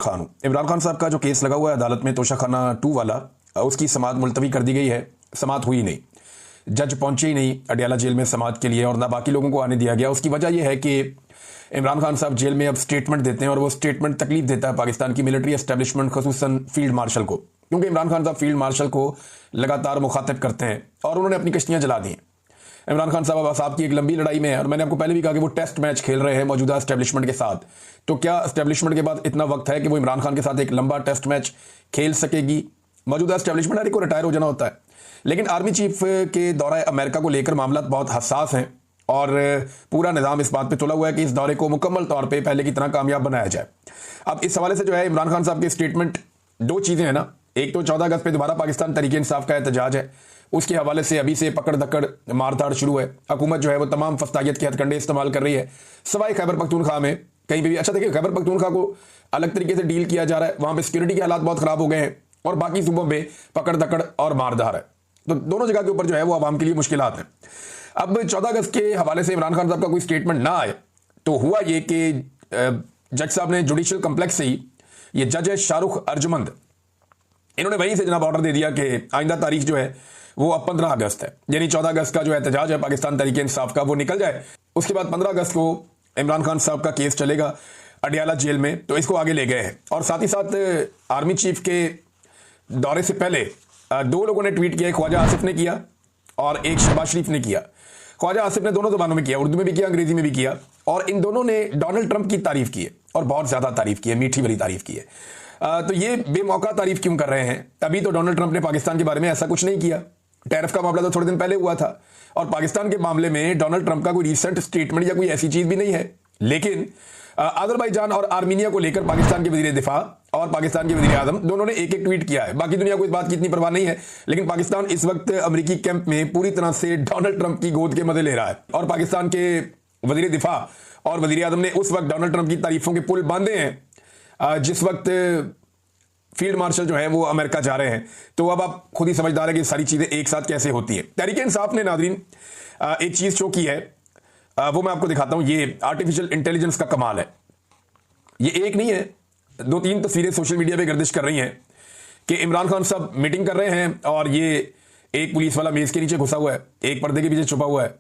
खान इमरान खान साहब का जो केस लगा हुआ है अदालत में तोशाखाना 2 वाला, उसकी समाअत मुलतवी कर दी गई है। समाअत हुई नहीं, जज पहुंचे ही नहीं अडयाला जेल में समाअत के लिए और ना बाकी लोगों को आने दिया गया। उसकी वजह यह है कि इमरान खान साहब जेल में अब स्टेटमेंट देते हैं और वो स्टेटमेंट तकलीफ देता है पाकिस्तान की मिलिट्री एस्टेब्लिशमेंट, खसूसन फील्ड मार्शल को, क्योंकि इमरान खान साहब फील्ड मार्शल को लगातार मुखातिब करते हैं और उन्होंने अपनी कश्तियां जला दी हैं। इमरान खान साहब साहब की एक लंबी लड़ाई में है और मैंने आपको पहले भी कहा कि वो टेस्ट मैच खेल रहे हैं मौजूदा एस्टेब्लिशमेंट के साथ। तो क्या एस्टेब्लिशमेंट के बाद इतना वक्त है कि वो इमरान खान के साथ एक लंबा टेस्ट मैच खेल सकेगी? मौजूदा एस्टेब्लिशमेंट हर एक को रिटायर हो जाना होता है, लेकिन आर्मी चीफ के दौरे अमेरिका को लेकर मामला बहुत हसास हैं और पूरा निज़ाम इस बात पे तुला हुआ है कि इस दौरे को मुकम्मल तौर पे पहले की तरह कामयाब बनाया जाए। अब इस हवाले से जो है इमरान खान साहब के स्टेटमेंट, दो चीज़ें हैं ना, एक तो 14 अगस्त पे दोबारा पाकिस्तान तहरीक इंसाफ का एहतजाज है, उसके हवाले से अभी से पकड़ दकड़ मारधाड़ शुरू है। हुकूमत जो है वो तमाम फस्तायत के हथकंडे इस्तेमाल कर रही है, सवाए खैबर पख्तूनख्वा में कहीं भी। अच्छा देखिए, खैबर पख्तूनख्वा को अलग तरीके से डील किया जा रहा है, वहां पे सिक्योरिटी के हालात बहुत खराब हो गए हैं और बाकी सूबों में पकड़ दकड़ और मारधाड़ है। तो दोनों जगह के ऊपर जो है वो आवाम के लिए मुश्किलात हैं। अब 14 अगस्त के हवाले से इमरान खान साहब का कोई स्टेटमेंट ना आए तो हुआ ये कि जज साहब ने जुडिशियल कम्प्लेक्स से ही, ये जज है शाहरुख अर्जुमंद, इन्होंने वहीं से जनाब ऑर्डर दे दिया कि आइंदा तारीख जो है वो अब 15 अगस्त है, यानी 14 अगस्त का जो एहतजाज है पाकिस्तान तहरीक इंसाफ का वो निकल जाए। उसके बाद 15 अगस्त को इमरान खान साहब का केस चलेगा अडयाला जेल में, तो इसको आगे ले गए हैं। और साथ ही साथ आर्मी चीफ के दौरे से पहले दो लोगों ने ट्वीट किया, एक ख्वाजा आसिफ ने किया और एक शहबाज शरीफ ने किया। ख्वाजा आसिफ ने दोनों ज़बानों में किया, उर्दू में भी किया, अंग्रेजी में भी किया, और इन दोनों ने डोनाल्ड ट्रंप की तारीफ की है और बहुत ज़्यादा तारीफ की है, मीठी भरी तारीफ की है। तो ये बेमौका तारीफ क्यों कर रहे हैं? अभी तो डोनाल्ड ट्रंप ने पाकिस्तान के बारे में ऐसा कुछ नहीं किया, टैरिफ का मामला तो थोड़े दिन पहले हुआ था और पाकिस्तान के मामले में डोनाल्ड ट्रंप का कोई रिसेंट स्टेटमेंट या कोई ऐसी चीज भी नहीं है। लेकिन अजरबैजान और आर्मीनिया को लेकर पाकिस्तान के वजीर दिफा और पाकिस्तान के वजीर आजम दोनों ने एक एक ट्वीट किया है। बाकी दुनिया को इस बात की इतनी परवाह नहीं है, लेकिन पाकिस्तान इस वक्त अमेरिकी कैंप में पूरी तरह से डोनाल्ड ट्रंप की गोद के मजे ले रहा है और पाकिस्तान के वजीर दिफा और वजीर आजम ने उस वक्त डोनाल्ड ट्रंप की तारीफों के पुल बांधे हैं जिस वक्त फील्ड मार्शल जो है वो अमेरिका जा रहे हैं। तो अब आप खुद ही समझदार है कि सारी चीजें एक साथ कैसे होती हैं। तहरीक इंसाफ ने नादरीन एक चीज शो की है, वो मैं आपको दिखाता हूं। ये आर्टिफिशियल इंटेलिजेंस का कमाल है। ये एक नहीं है, 2-3 तस्वीरें सोशल मीडिया पे गर्दिश कर रही हैं कि इमरान खान साहब मीटिंग कर रहे हैं और ये एक पुलिस वाला मेज के नीचे घुसा हुआ है, एक पर्दे के पीछे छुपा हुआ है।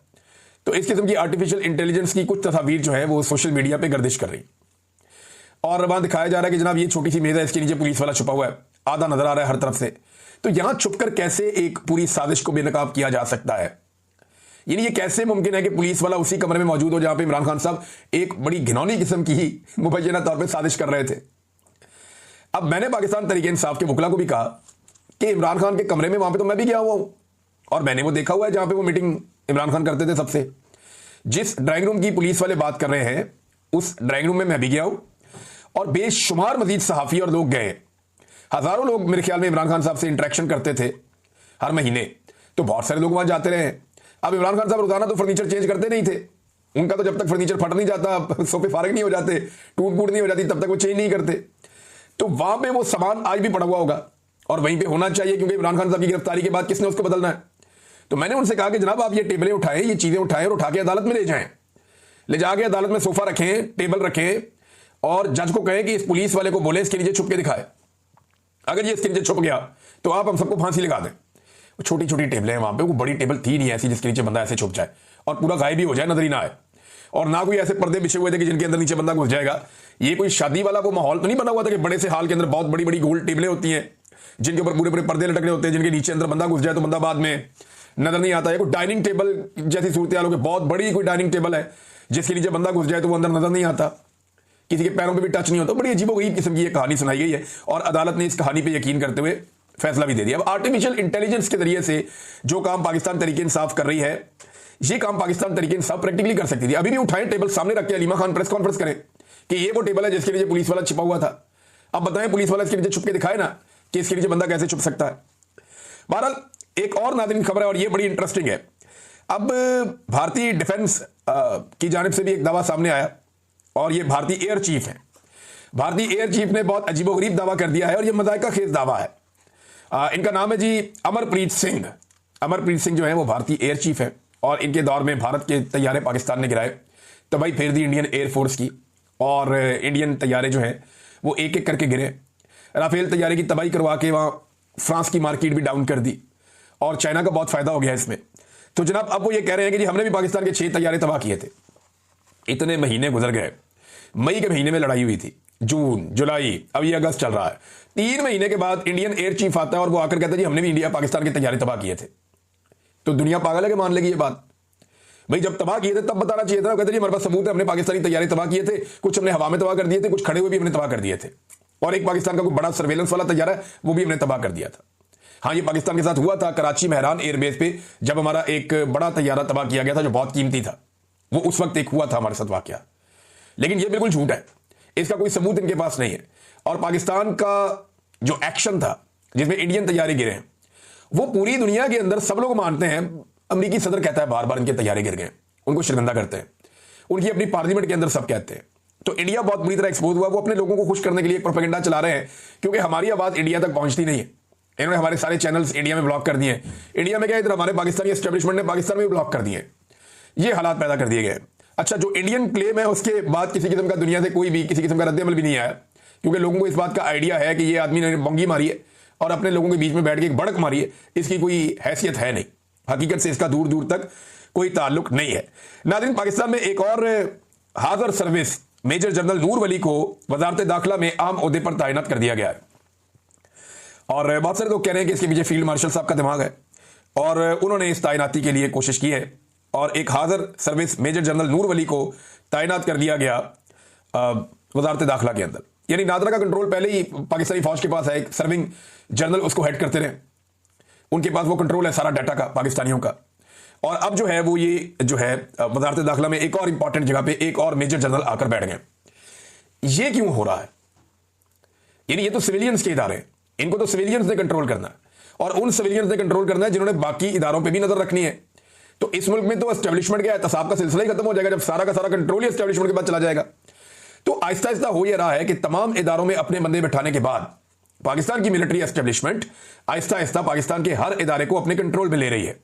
तो इस किस्म की आर्टिफिशियल इंटेलिजेंस की कुछ तस्वीर जो है वो सोशल मीडिया पे गर्दिश कर रही, और वहां दिखाया जा रहा है कि जनाब ये छोटी सी मेज है, इसके नीचे पुलिस वाला छुपा हुआ है, आधा नजर आ रहा है हर तरफ से। तो यहां छुपकर कैसे एक पूरी साजिश को बेनकाब किया जा सकता है? यानी ये कैसे मुमकिन है कि पुलिस वाला उसी कमरे में मौजूद हो जहां पे इमरान खान साहब एक बड़ी घिनौनी किस्म की ही मुबैना तौर पर साजिश कर रहे थे। अब मैंने पाकिस्तान तहरीक इंसाफ के वकला को भी कहा कि इमरान खान के कमरे में वहां पर तो मैं भी गया हुआ हूं और मैंने वो देखा हुआ है जहां पर वो मीटिंग इमरान खान करते थे सबसे। जिस ड्राइंग रूम की पुलिस वाले बात कर रहे हैं उस ड्राइंग रूम में मैं भी गया हूं और बेशुमार मजीद सहाफी और लोग गए। हजारों लोग मेरे ख्याल में इमरान खान साहब से इंटरेक्शन करते थे हर महीने, तो बहुत सारे लोग वहां जाते रहे। अब इमरान खान साहब रोजाना तो फर्नीचर चेंज करते नहीं थे, उनका तो जब तक फर्नीचर फट नहीं जाता, सोफे फारग नहीं हो जाते, टूट फूट नहीं हो जाती, तब तक वो चेंज नहीं करते। तो वहां पे वो सामान आज भी पड़ा हुआ होगा और वहीं पे होना चाहिए, क्योंकि इमरान खान साहब की गिरफ्तारी के बाद किसने उसको बदलना है। तो मैंने उनसे कहा कि जनाब आप ये टेबलें उठाएं, ये चीजें उठाएं और उठा के अदालत में ले जाएं, ले जाके अदालत में सोफा रखें, टेबल रखें और जज को कहें कि इस पुलिस वाले को बोले इसके नीचे छुप के दिखाए, अगर ये इसके नीचे छुप गया तो आप हम सबको फांसी लगा दें। छोटी छोटी टेबलें हैं वहां पे, वो बड़ी टेबल थी नहीं ऐसी जिसके नीचे बंदा ऐसे छुप जाए और पूरा गायब भी हो जाए, नजर ही ना आए, और ना कोई ऐसे पर्दे बिछे हुए थे कि जिनके अंदर नीचे बंदा घुस जाएगा। ये कोई शादी वाला वो माहौल तो नहीं बना हुआ था कि बड़े से हाल के अंदर बहुत बड़ी बड़ी गोल टेबलें होती हैं जिनके ऊपर पूरे पूरे पर्दे लटके होते हैं, जिनके नीचे अंदर बंदा घुस जाए तो बंदा बाद में नजर नहीं आता है। कोई डाइनिंग टेबल जैसी सूरत हाल हो, बहुत बड़ी कोई डाइनिंग टेबल है जिसके नीचे बंदा घुस जाए तो वो अंदर नजर नहीं आता, किसी के पैरों पे भी टच नहीं होता। बड़ी अजीबोगरीब किस्म की ये कहानी सुनाई गई है और अदालत ने इस कहानी पे यकीन करते हुए फैसला भी दे दिया। अब आर्टिफिशियल इंटेलिजेंस के जरिए से जो काम पाकिस्तान तहरीक इंसाफ कर रही है, ये काम पाकिस्तान तहरीक इंसाफ प्रैक्टिकली कर सकती थी। अभी भी उठाएं, टेबल सामने रख के अलीमा खान प्रेस कॉन्फ्रेंस करें कि ये वो टेबल है जिसके नीचे पुलिस वाला छिपा हुआ था। अब बताएं, पुलिस वाला इसके नीचे छुप के दिखाए ना कि इसके नीचे बंदा कैसे छुप सकता है। बहरहाल एक और नाज़रीन खबर है और ये बड़ी इंटरेस्टिंग है। अब भारतीय डिफेंस की जानिब से भी एक दावा सामने आया और ये भारतीय एयर चीफ है। भारतीय एयर चीफ ने बहुत अजीबोगरीब दावा कर दिया है और ये मजायका खेज दावा है। इनका नाम है जी अमरप्रीत सिंह। अमरप्रीत सिंह जो है वो भारतीय एयर चीफ है और इनके दौर में भारत के तैयारे पाकिस्तान ने गिराए, तबाही फेर दी इंडियन एयरफोर्स की, और इंडियन तैयारे जो हैं वो एक एक करके गिरे। राफेल तैयारी की तबाही करवा के वहां फ्रांस की मार्केट भी डाउन कर दी और चाइना का बहुत फायदा हो गया इसमें। तो जनाब अब वो ये कह रहे हैं कि जी हमने भी पाकिस्तान के 6 तैयारे तबाह किए थे। इतने महीने गुजर गए, मई के महीने में लड़ाई हुई थी, जून, जुलाई, अब ये अगस्त चल रहा है। 3 महीने के बाद इंडियन एयर चीफ आता है और वो आकर कहता है जी हमने भी इंडिया पाकिस्तान के तैयारे तबाह किए थे। तो दुनिया पागल है कि मान लेगी ये बात? भाई जब तबाह किए थे तब बताना चाहिए था। कहते जी हमारे पास सबूत है, हमने पाकिस्तानी तैयारे तबाह किए थे, कुछ हमने हवा में तबाह कर दिए थे, कुछ खड़े हुए भी हमने तबाह कर दिए थे, और एक पाकिस्तान का कोई बड़ा सर्वेलेंस वाला तैयारा है वो भी हमने तबाह कर दिया था। हाँ, ये पाकिस्तान के साथ हुआ था कराची मेहरान एयरबेस पे, जब हमारा एक बड़ा तैयारा तबाह किया गया था जो बहुत कीमती था। वो उस वक्त एक हुआ था हमारे साथ वाकया, लेकिन ये बिल्कुल झूठ है, इसका कोई सबूत इनके पास नहीं है। और पाकिस्तान का जो एक्शन था जिसमें इंडियन तैयारे गिरे हैं, वो पूरी दुनिया के अंदर सब लोग मानते हैं। अमेरिकी सदर कहता है बार बार इनके तैयारे गिर गए, उनको शर्मिंदा करते हैं, उनकी अपनी पार्लियामेंट के अंदर सब कहते हैं। तो इंडिया बहुत बुरी तरह एक्सपोज हुआ। वो अपने लोगों को खुश करने के लिए प्रोपेगेंडा चला रहे हैं, क्योंकि हमारी आवाज इंडिया तक पहुंचती नहीं है। इन्होंने हमारे सारे चैनल्स इंडिया में ब्लॉक कर दिए। इंडिया में क्या, इधर हमारे पाकिस्तानी एस्टेब्लिशमेंट ने पाकिस्तान में भी ब्लॉक कर दिए। ये हालात पैदा कर दिए गए। अच्छा, जो इंडियन क्लेम है उसके बाद किसी किस्म का दुनिया से कोई भी किसी किस्म का रद्द-ए-अमल भी नहीं आया, क्योंकि लोगों को इस बात का आइडिया है कि ये आदमी ने बंगी मारी है और अपने लोगों के बीच में बैठ के एक बड़क मारी है, इसकी कोई हैसियत है नहीं। हकीकत से इसका दूर दूर तक कोई ताल्लुक नहीं है। नाज़रीन, पाकिस्तान में एक और हाज़र सर्विस मेजर जनरल नूर वली को वजारत दाखिला में अहम ओहदे पर तैनात कर दिया गया है, और बहुत सारे लोग कह रहे हैं कि इसके पीछे फील्ड मार्शल साहब का दिमाग है और उन्होंने इस तैनाती के लिए कोशिश की है, और एक हाज़र सर्विस मेजर जनरल नूर वली को तैनात कर दिया गया वजारत दाखिला के अंदर। यानी नादरा का कंट्रोल पहले ही पाकिस्तानी फौज के पास है, एक सर्विंग जनरल उसको हेड करते रहे, उनके पास वो कंट्रोल है सारा डाटा का पाकिस्तानियों का। और अब जो है वो ये जो है वजारत दाखिला में एक और इंपॉर्टेंट जगह पे एक और मेजर जनरल आकर बैठ गए। ये क्यों हो रहा है? यानी ये तो सिविलियंस के इदारे हैं, इनको तो सिविलियंस ने कंट्रोल करना है, और उन सिविलियंस ने कंट्रोल करना है जिन्होंने बाकी इदारों पे भी नजर रखनी है। तो इस मुल्क में तो एस्टेब्लिशमेंट का एहतसाब का सिलसिला ही खत्म हो जाएगा जब सारा का सारा कंट्रोल ही एस्टेब्लिशमेंट के बाद चला जाएगा। तो आहिस्ता आहिस्ता हो यह रहा है कि तमाम इदारों में अपने बंदे बिठाने के बाद पाकिस्तान की मिलिट्री एस्टेब्लिशमेंट आहिस्ता आहिस्ता पाकिस्तान के हर इदारे को अपने कंट्रोल में ले रही है।